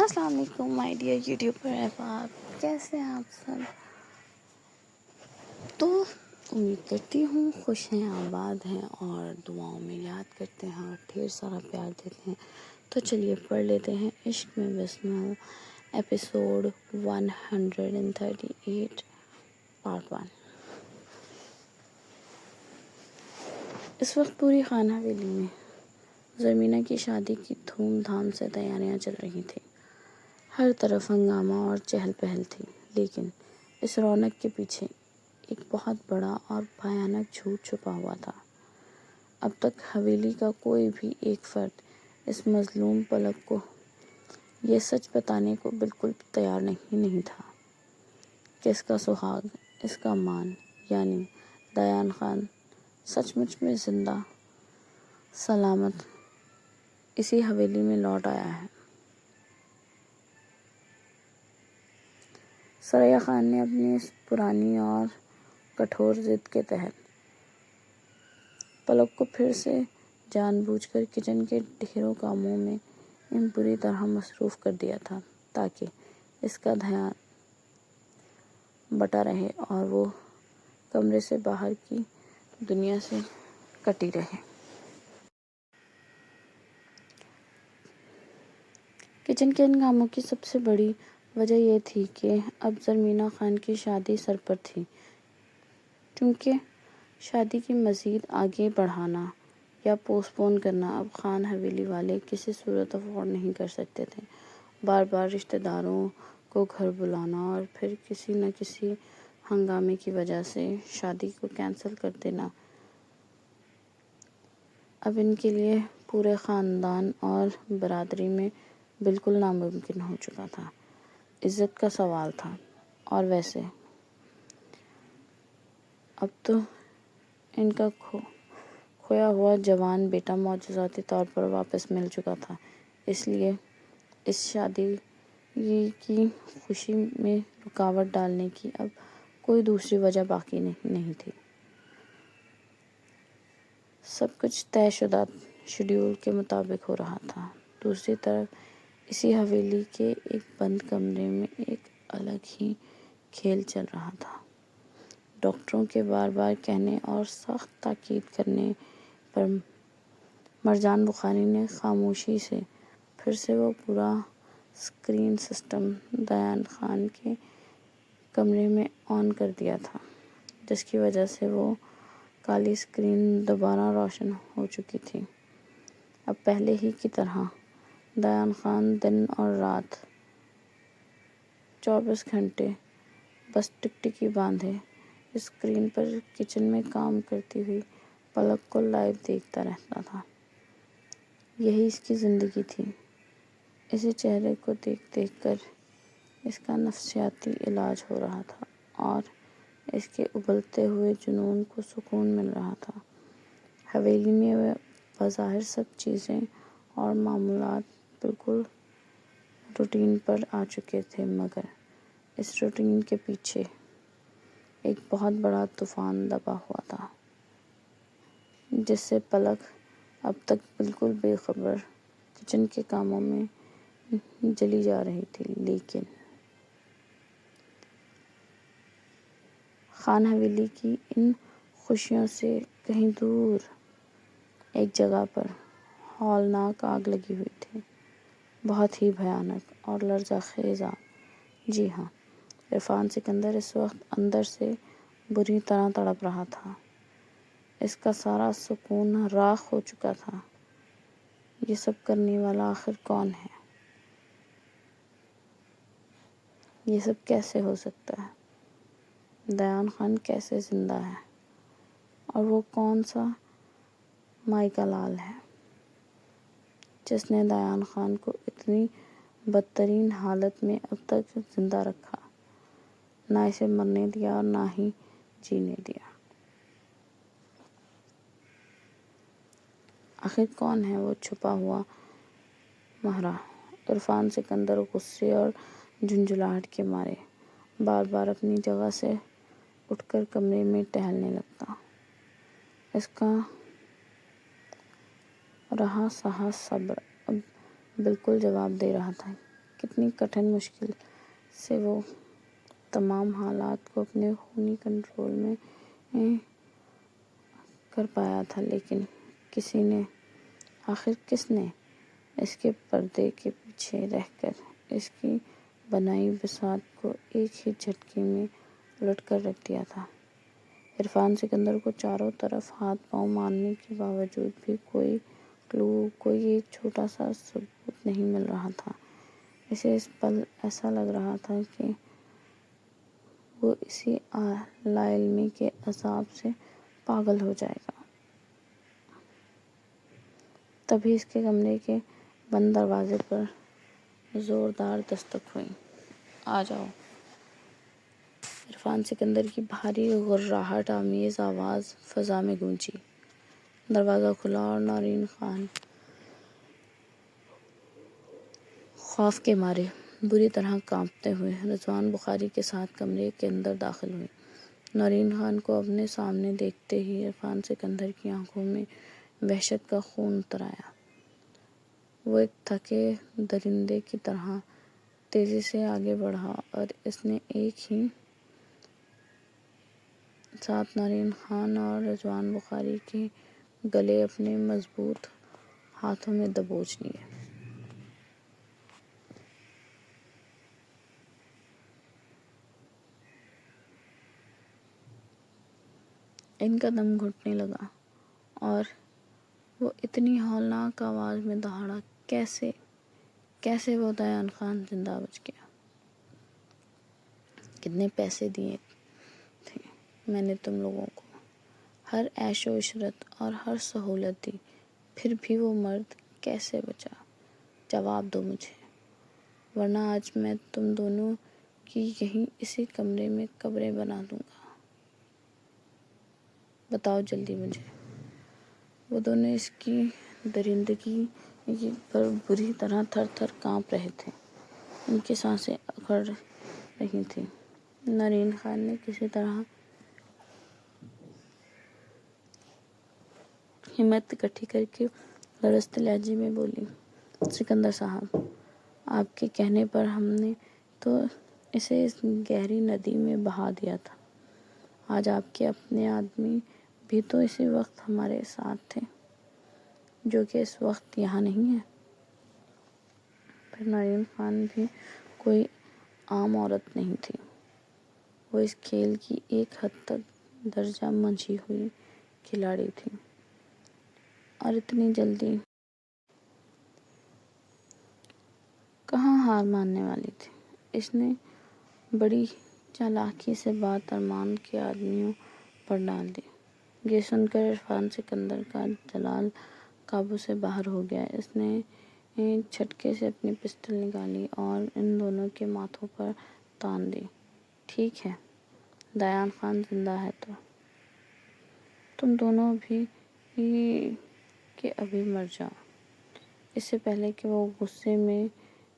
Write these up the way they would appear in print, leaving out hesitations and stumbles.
السلام علیکم my dear YouTuber احباب، کیسے ہیں آپ سب؟ تو امید کرتی ہوں خوش ہیں، آباد ہیں اور دعاؤں میں یاد کرتے ہیں اور ڈھیر سارا پیار دیتے ہیں۔ تو چلیے پڑھ لیتے ہیں عشق میں بسمل ایپیسوڈ 138 پارٹ 1۔ اس وقت پوری خانہ حویلی میں زرمینہ کی شادی کی دھوم دھام سے تیاریاں چل رہی تھیں۔ ہر طرف ہنگامہ اور چہل پہل تھی، لیکن اس رونق کے پیچھے ایک بہت بڑا اور بھیانک جھوٹ چھپا ہوا تھا۔ اب تک حویلی کا کوئی بھی ایک فرد اس مظلوم پلک کو یہ سچ بتانے کو بالکل تیار نہیں تھا کہ اس کا سہاگ، اس کا مان، یعنی دیان خان سچ مچ میں زندہ سلامت اسی حویلی میں لوٹ آیا ہے۔ ثریا خان نے اپنی اس پرانی اور کٹھور ضد کے تحت پلک کو پھر سے جان بوجھ کر کچن کے ڈھیروں کاموں میں بری طرح مصروف کر دیا تھا، تاکہ اس کا دھیان بٹا رہے اور وہ کمرے سے باہر کی دنیا سے کٹی رہے۔ کچن کے ان کاموں کی سب سے بڑی وجہ یہ تھی کہ اب زرمینہ خان کی شادی سر پر تھی۔ چونکہ شادی کی مزید آگے بڑھانا یا پوسٹ پون کرنا اب خان حویلی والے کسی صورت افورڈ نہیں کر سکتے تھے۔ بار بار رشتہ داروں کو گھر بلانا اور پھر کسی نہ کسی ہنگامے کی وجہ سے شادی کو کینسل کر دینا اب ان کے لیے پورے خاندان اور برادری میں بالکل ناممکن ہو چکا تھا۔ عزت کا سوال تھا، اور ویسے اب تو ان کا کھویا ہوا جوان بیٹا معجزاتی طور پر واپس مل چکا تھا، اس لیے اس شادی کی خوشی میں رکاوٹ ڈالنے کی اب کوئی دوسری وجہ باقی نہیں تھی۔ سب کچھ طے شدہ شیڈول کے مطابق ہو رہا تھا۔ دوسری طرف اسی حویلی کے ایک بند کمرے میں ایک الگ ہی کھیل چل رہا تھا۔ ڈاکٹروں کے بار بار کہنے اور سخت تاکید کرنے پر مرجان بخاری نے خاموشی سے پھر سے وہ پورا اسکرین سسٹم دیان خان کے کمرے میں آن کر دیا تھا، جس کی وجہ سے وہ کالی اسکرین دوبارہ روشن ہو چکی تھی۔ اب پہلے ہی کی طرح دیان خان دن اور رات 24 گھنٹے بس ٹکٹکی باندھے اسکرین پر کچن میں کام کرتی ہوئی پلک کو لائیو دیکھتا رہتا تھا۔ یہی اس کی زندگی تھی۔ اسی چہرے کو دیکھ دیکھ کر اس کا نفسیاتی علاج ہو رہا تھا اور اس کے ابلتے ہوئے جنون کو سکون مل رہا تھا۔ حویلی میں بظاہر سب چیزیں اور معمولات بالکل روٹین پر آ چکے تھے، مگر اس روٹین کے پیچھے ایک بہت بڑا طوفان دبا ہوا تھا، جس سے پلک اب تک بالکل بے خبر کچن کے کاموں میں جلی جا رہی تھی، لیکن خان حویلی کی ان خوشیوں سے کہیں دور ایک جگہ پر ہولناک آگ لگی ہوئی تھی، بہت ہی بھیانک اور لرزہ خیز آگ۔ جی ہاں، عرفان سکندر اس وقت اندر سے بری طرح تڑپ رہا تھا۔ اس کا سارا سکون راکھ ہو چکا تھا۔ یہ سب کرنے والا آخر کون ہے؟ یہ سب کیسے ہو سکتا ہے؟ دیان خان کیسے زندہ ہے؟ اور وہ کون سا مائی کا لال ہے جس نے دیان خان کو اتنی بدترین حالت میں اب تک زندہ رکھا، نہ اسے مرنے دیا اور نہ ہی جینے دیا؟ آخر کون ہے وہ چھپا ہوا مہرا؟ عرفان سکندر غصے اور جھنجھلاہٹ کے مارے بار بار اپنی جگہ سے اٹھ کر کمرے میں ٹہلنے لگتا۔ اس کا رہا سہا صبر اب بالکل جواب دے رہا تھا کتنی کٹھن مشکل سے وہ تمام حالات کو اپنے خونی کنٹرول میں کر پایا تھا، لیکن کس نے اس کے پردے کے پیچھے رہ کر اس کی بنائی بساط کو ایک ہی جھٹکے میں الٹ کر رکھ دیا تھا۔ عرفان سکندر کو چاروں طرف ہاتھ پاؤں مارنے کے باوجود بھی کوئی کلو، کوئی ایک چھوٹا سا ثبوت نہیں مل رہا تھا۔ اسے اس پل ایسا لگ رہا تھا کہ وہ اسی لاعلمی کے عذاب سے پاگل ہو جائے گا۔ تبھی اس کے کمرے کے بند دروازے پر زوردار دستک ہوئی۔ "آ جاؤ۔" عرفان سکندر کی بھاری غراہٹ آمیز آواز فضا میں گونجی۔ دروازہ کھلا اور نورین خان خوف کے مارے بری طرح کانپتے ہوئے رضوان بخاری کے ساتھ کمرے کے اندر داخل ہوئی۔ نورین خان کو اپنے سامنے دیکھتے ہی عرفان سکندر کی آنکھوں میں وحشت کا خون اتر آیا۔ وہ ایک تھکے درندے کی طرح تیزی سے آگے بڑھا اور اس نے ایک ہی ساتھ نورین خان اور رضوان بخاری کے گلے اپنے مضبوط ہاتھوں میں دبوچ لیے۔ ان کا دم گھٹنے لگا اور وہ اتنی ہولناک آواز میں دہاڑا، کیسے وہ دیان خان زندہ بچ گیا؟ کتنے پیسے دیے تھے میں نے تم لوگوں کو، ہر عیش و عشرت اور ہر سہولت دی، پھر بھی وہ مرد کیسے بچا؟ جواب دو مجھے، ورنہ آج میں تم دونوں کی یہیں اسی کمرے میں قبریں بنا دوں گا۔ بتاؤ جلدی مجھے۔ وہ دونوں اس کی درندگی پر بری طرح تھر تھر کانپ رہے تھے۔ ان کی سانسیں اکڑ رہی تھیں۔ نورین خان نے کسی طرح ہمت اکٹھی کر کے لرزتے لہجے میں بولی، "سکندر صاحب، آپ کے کہنے پر ہم نے تو اسے اس گہری ندی میں بہا دیا تھا۔ آج آپ کے اپنے آدمی بھی تو اسی وقت ہمارے ساتھ تھے، جو کہ اس وقت یہاں نہیں ہیں۔" پر نورین خان بھی کوئی عام عورت نہیں تھی۔ وہ اس کھیل کی ایک حد تک درجہ منجھی ہوئی کھلاڑی تھی، اور اتنی جلدی کہاں ہار ماننے والی تھی۔ اس نے بڑی چالاکی سے بات ارمان کے آدمیوں پر ڈال دی۔ یہ سن کر عرفان سکندر کا جلال قابو سے باہر ہو گیا۔ اس نے جھٹکے سے اپنی پسٹل نکالی اور ان دونوں کے ماتھوں پر تان دی۔ "ٹھیک ہے، دیان خان زندہ ہے تو تم دونوں بھی کہ ابھی مر جاؤ۔" اس سے پہلے کہ وہ غصے میں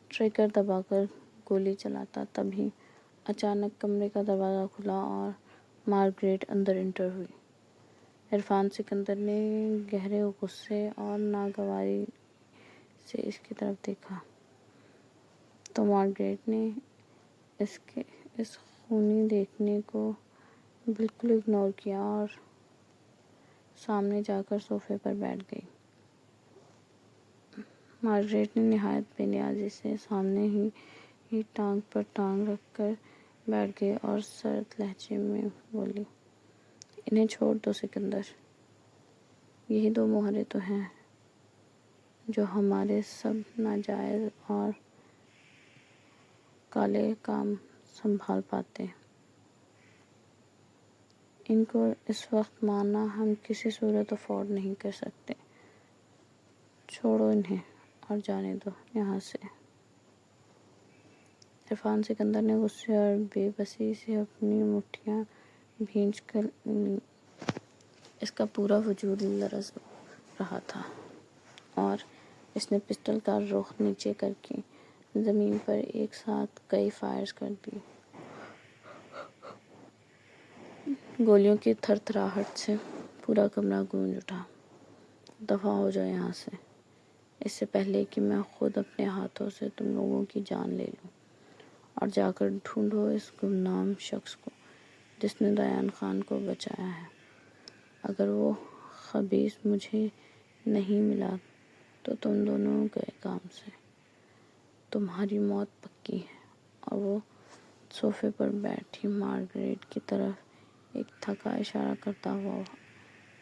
ٹریگر دبا کر گولی چلاتا، تبھی اچانک کمرے کا دروازہ کھلا اور مارگریٹ اندر انٹر ہوئی۔ عرفان سکندر نے گہرے غصے اور ناگواری سے اس کی طرف دیکھا تو مارگریٹ نے اس کے اس خونی دیکھنے کو بالکل اگنور کیا اور سامنے جا کر صوفے پر بیٹھ گئی۔ مارگریٹ نے نہایت بے نیازی سے سامنے ہی ٹانگ پر ٹانگ رکھ کر بیٹھ گئی اور سرد لہجے میں بولی، "انہیں چھوڑ دو سکندر، یہی دو مہرے تو ہیں جو ہمارے سب ناجائز اور کالے کام سنبھال پاتے ہیں۔ ان کو اس وقت مارنا ہم کسی صورت افورڈ نہیں کر سکتے۔ چھوڑو انہیں اور جانے دو یہاں سے۔" عرفان سکندر نے غصے اور بے بسی سے اپنی مٹھیاں بھینچ کر لیں۔ اس کا پورا وجود لرز رہا تھا اور اس نے پسٹل کا رخ نیچے کر کے زمین پر ایک ساتھ کئی فائرز کر دیے۔ گولیوں کی تھر تھراہٹ سے پورا کمرہ گونج اٹھا۔ "دفعہ ہو جاؤ یہاں سے، اس سے پہلے کہ میں خود اپنے ہاتھوں سے تم لوگوں کی جان لے لوں، اور جا کر ڈھونڈو اس گمنام شخص کو جس نے دیان خان کو بچایا ہے۔ اگر وہ خبیث مجھے نہیں ملا تو تم دونوں گئے کام سے، تمہاری موت پکی ہے۔ اور وہ صوفے پر بیٹھی مارگریٹ کی طرف ایک تھکا اشارہ کرتا ہوا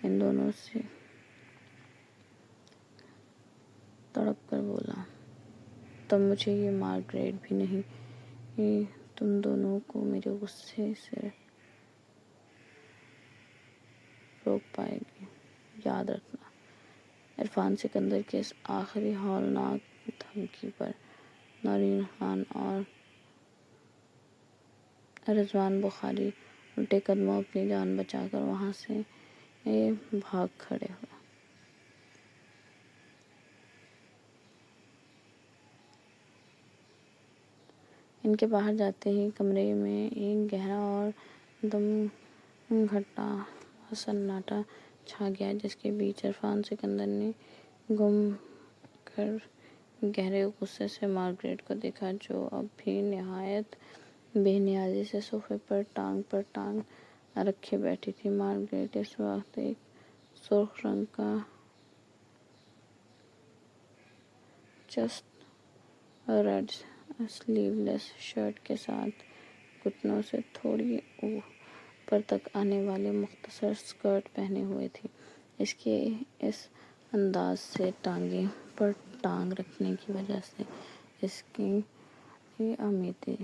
ان دونوں سے تڑپ کر بولا، تب مجھے یہ مارگریٹ بھی نہیں تم دونوں کو میرے غصے سے روک پائے گی۔ یاد رکھنا، عرفان سکندر کی اس آخری ہولناک دھمکی پر نورین خان اور رضوان بخاری الٹے قدموں اپنی جان بچا کر وہاں سے بھاگ کھڑے ہوئے۔ ان کے باہر جاتے ہی کمرے میں ایک گہرا اور دم گھٹا سناٹا چھا گیا، جس کے بیچ عرفان سکندر نے گم کر گہرے غصے سے مارگریٹ کو دیکھا، جو اب بھی نہایت بے نیازی سے صوفے پر ٹانگ رکھے بیٹھی تھی۔ مارگریٹ اس وقت ایک سرخ رنگ کا چست ریڈ سلیو لیس شرٹ کے ساتھ گھٹنوں سے تھوڑی اوپر تک آنے والے مختصر سکرٹ پہنے ہوئے تھی۔ اس کے اس انداز سے ٹانگیں پر ٹانگ رکھنے کی وجہ سے اس کی امیتی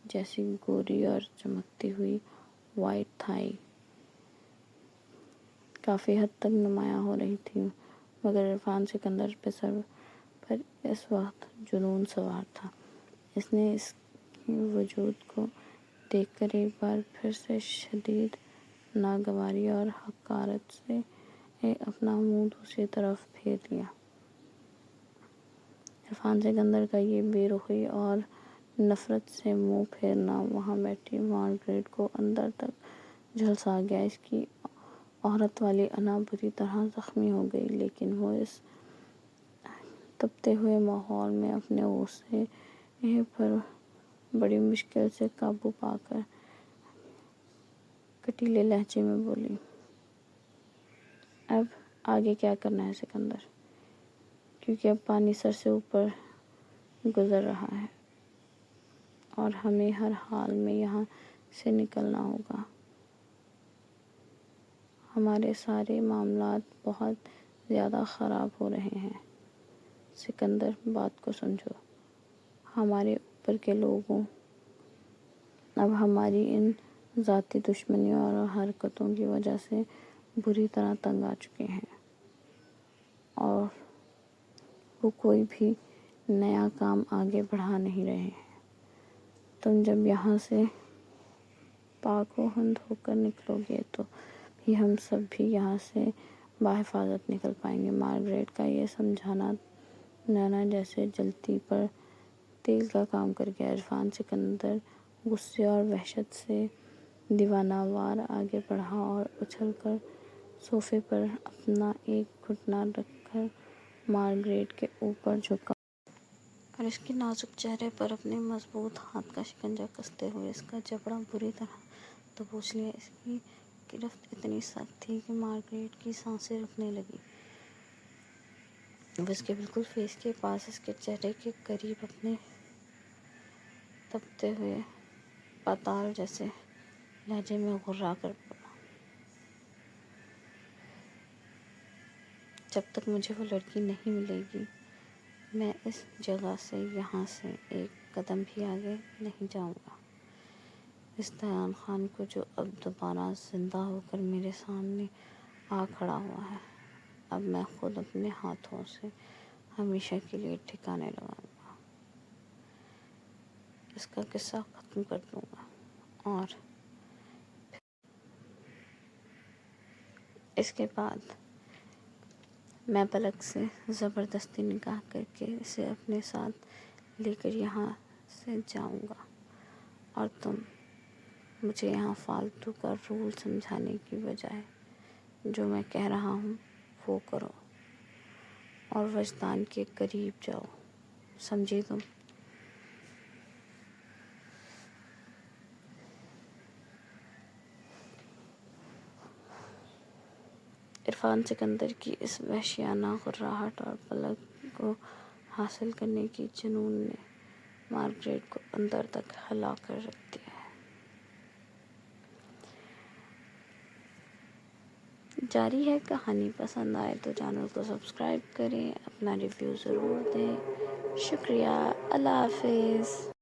جیسی گوری اور چمکتی ہوئی وائٹ تھائی کافی حد تک نمایاں ہو رہی تھی، مگر عرفان سکندر کے سر پر اس وقت جنون سوار تھا۔ اس نے اس کے وجود کو دیکھ کر ایک بار پھر سے شدید ناگواری اور حقارت سے اپنا منہ دوسری طرف پھیر لیا۔ عرفان سکندر کا یہ بے رخی اور نفرت سے منہ پھیرنا وہاں بیٹھی مارگریٹ کو اندر تک جھلسا گیا۔ اس کی عورت والی انا بری طرح زخمی ہو گئی، لیکن وہ اس تپتے ہوئے ماحول میں اپنے غصے پر بڑی مشکل سے قابو پا کر کٹیلے لہجے میں بولی، اب آگے کیا کرنا ہے سکندر؟ کیونکہ اب پانی سر سے اوپر گزر رہا ہے اور ہمیں ہر حال میں یہاں سے نکلنا ہوگا۔ ہمارے سارے معاملات بہت زیادہ خراب ہو رہے ہیں۔ سکندر، بات کو سمجھو۔ ہمارے اوپر کے لوگوں اب ہماری ان ذاتی دشمنیوں اور حرکتوں کی وجہ سے بری طرح تنگ آ چکے ہیں، اور وہ کوئی بھی نیا کام آگے بڑھا نہیں رہے ہیں۔ تم جب یہاں سے پاک و ہند ہو کر نکلو گے تو بھی ہم سب بھی یہاں سے بحفاظت نکل پائیں گے۔ مارگریٹ کا یہ سمجھانا جیسے جلتی پر تیل کا کام کر گیا۔ عرفان سکندر غصے اور وحشت سے دیوانہ وار آگے بڑھا اور اچھل کر صوفے پر اپنا ایک گھٹنا رکھ کر مارگریٹ کے اوپر جھکا اور اس کے نازک چہرے پر اپنے مضبوط ہاتھ کا شکنجہ کستے ہوئے اس کا جبڑا بری طرح دبوچ لیا۔ اس کی گرفت اتنی سخت تھی کہ مارگریٹ کی سانسیں رکنے لگیں۔ وہ اس کے بالکل فیس کے پاس، اس کے چہرے کے قریب اپنے تپتے ہوئے پتال جیسے لہجے میں غرا کر بولا، جب تک مجھے وہ لڑکی نہیں ملے گی میں اس جگہ سے، یہاں سے ایک قدم بھی آگے نہیں جاؤں گا۔ اس دیان خان کو جو اب دوبارہ زندہ ہو کر میرے سامنے آ کھڑا ہوا ہے، اب میں خود اپنے ہاتھوں سے ہمیشہ کے لیے ٹھکانے لگاؤں گا، اس کا قصہ ختم کر دوں گا، اور اس کے بعد میں پلک سے زبردستی نکاح کر کے اسے اپنے ساتھ لے کر یہاں سے جاؤں گا، اور تم مجھے یہاں فالتو کا رول سمجھانے کی بجائے جو میں کہہ رہا ہوں وہ کرو، اور وجدان کے قریب جاؤ. سمجھے تم؟ عرفان سکندر کی اس وحشیانہ غراہٹ اور پلک کو حاصل کرنے کی جنون نے مارگریٹ کو اندر تک ہلا کر رکھ دیا ہے. جاری ہے کہانی. پسند آئے تو چینل کو سبسکرائب کریں، اپنا ریویو ضرور دیں. شکریہ. اللہ حافظ.